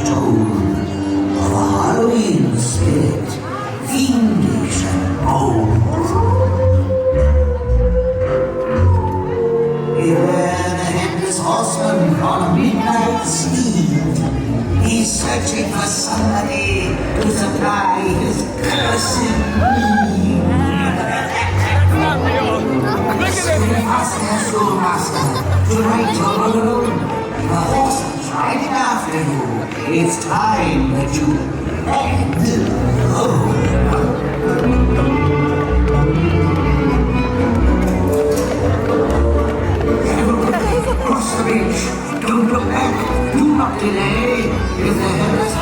told of a Halloween spirit, fiendish and bold. Beware the headless horseman on a midnight steed. He's searching for somebody to supply his cursed need. Master, schoolmaster, tonight you're alone. The horse is riding after you. It's time that you end home. Everybody, cross the bridge. Don't look back. Do not delay. If the headless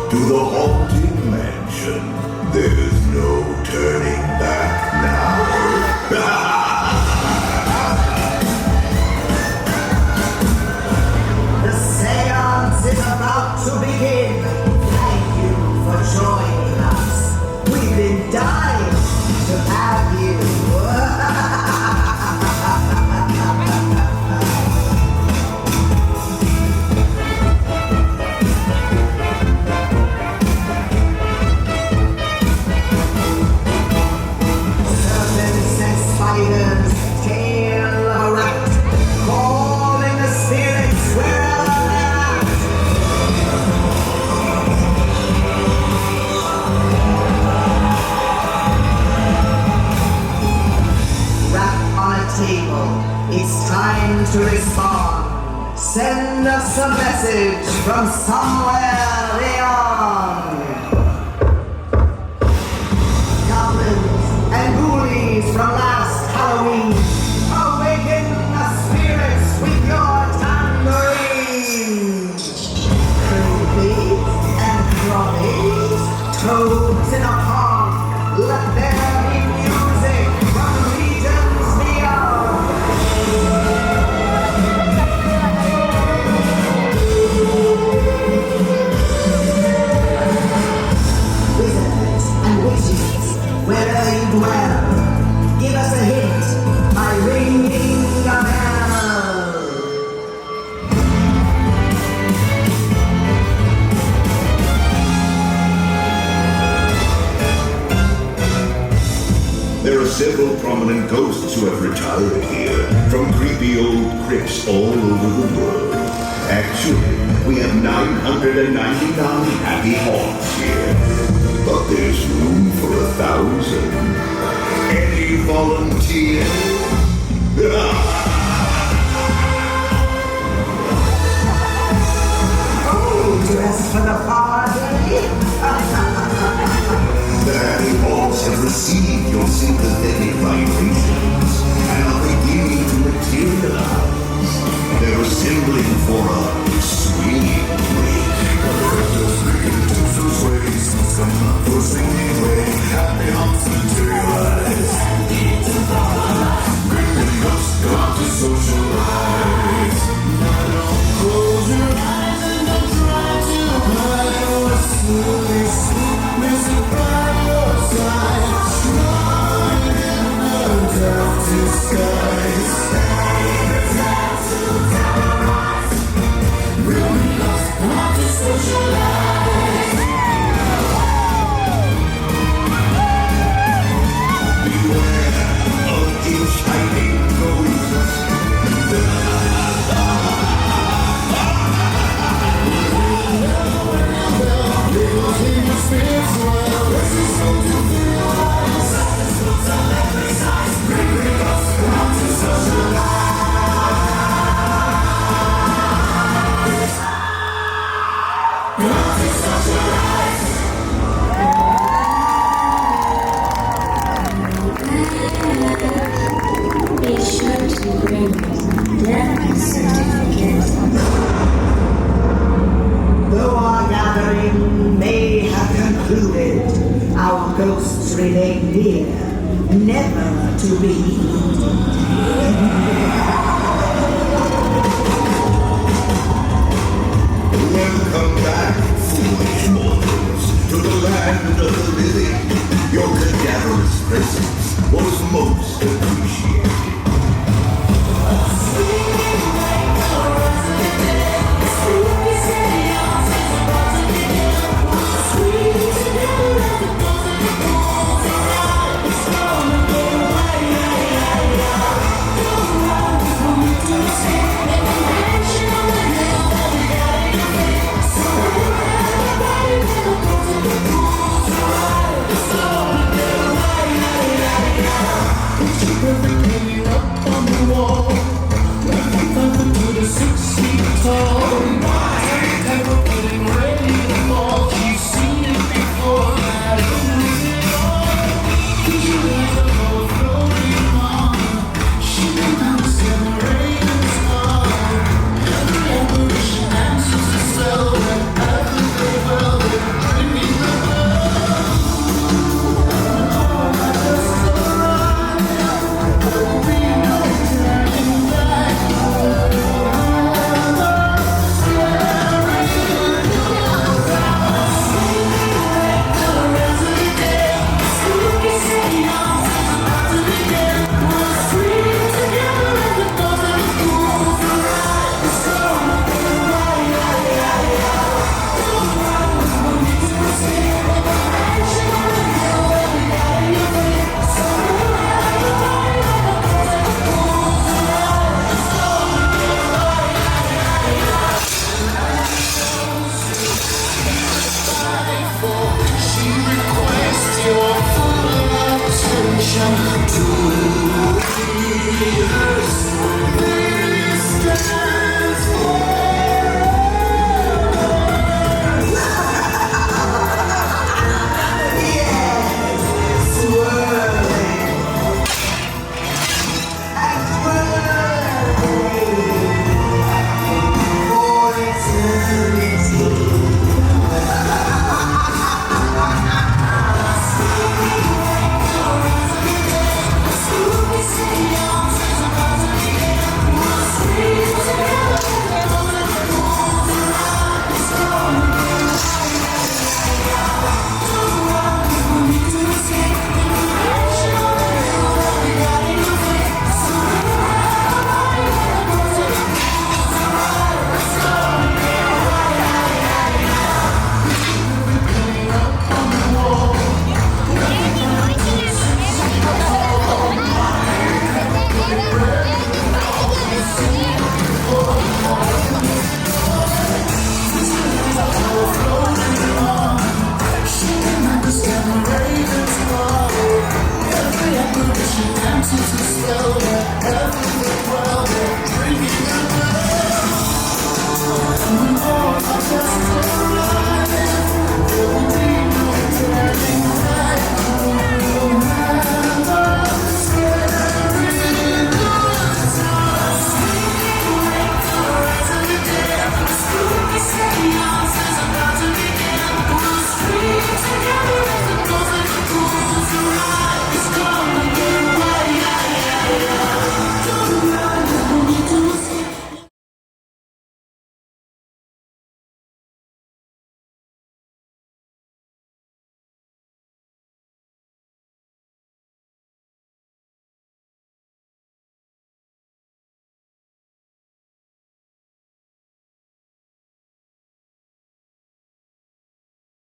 to the Haunted Mansion. There's no turning back now. The seance is about to begin. Thank you for joining us. We've been dying to have you. It's time to respond. Send us a message from somewhere beyond. Goblins and ghoulies from last Halloween, awaken the spirits with your tambourine. Creepies and cronies, toads in a pond, let there be music from regions beyond. ghosts who have retired here from creepy old crypts all over the world. Actually, we have 999 happy haunts here. But there's room for 1,000. Any volunteers? Dress for the party. The happy haunts have received your sympathetic vibrations and are beginning to materialize. They're assembling for a swinging wake. Happy haunts materialize. Bring the ghosts come to socialize. Close your eyes and don't try to hide your silly sleep. Music by your side, shine in the darkest skies. Stay the time to terrorize. Bring the ghosts come to socialize. Beware of each hiding ghost. Be sure to bring death certificates. Though our gathering may have concluded, our ghosts remain here, never to be. Welcome back, foolish mortals, to the land of the living. Your cadaverous presence was most appreciated. To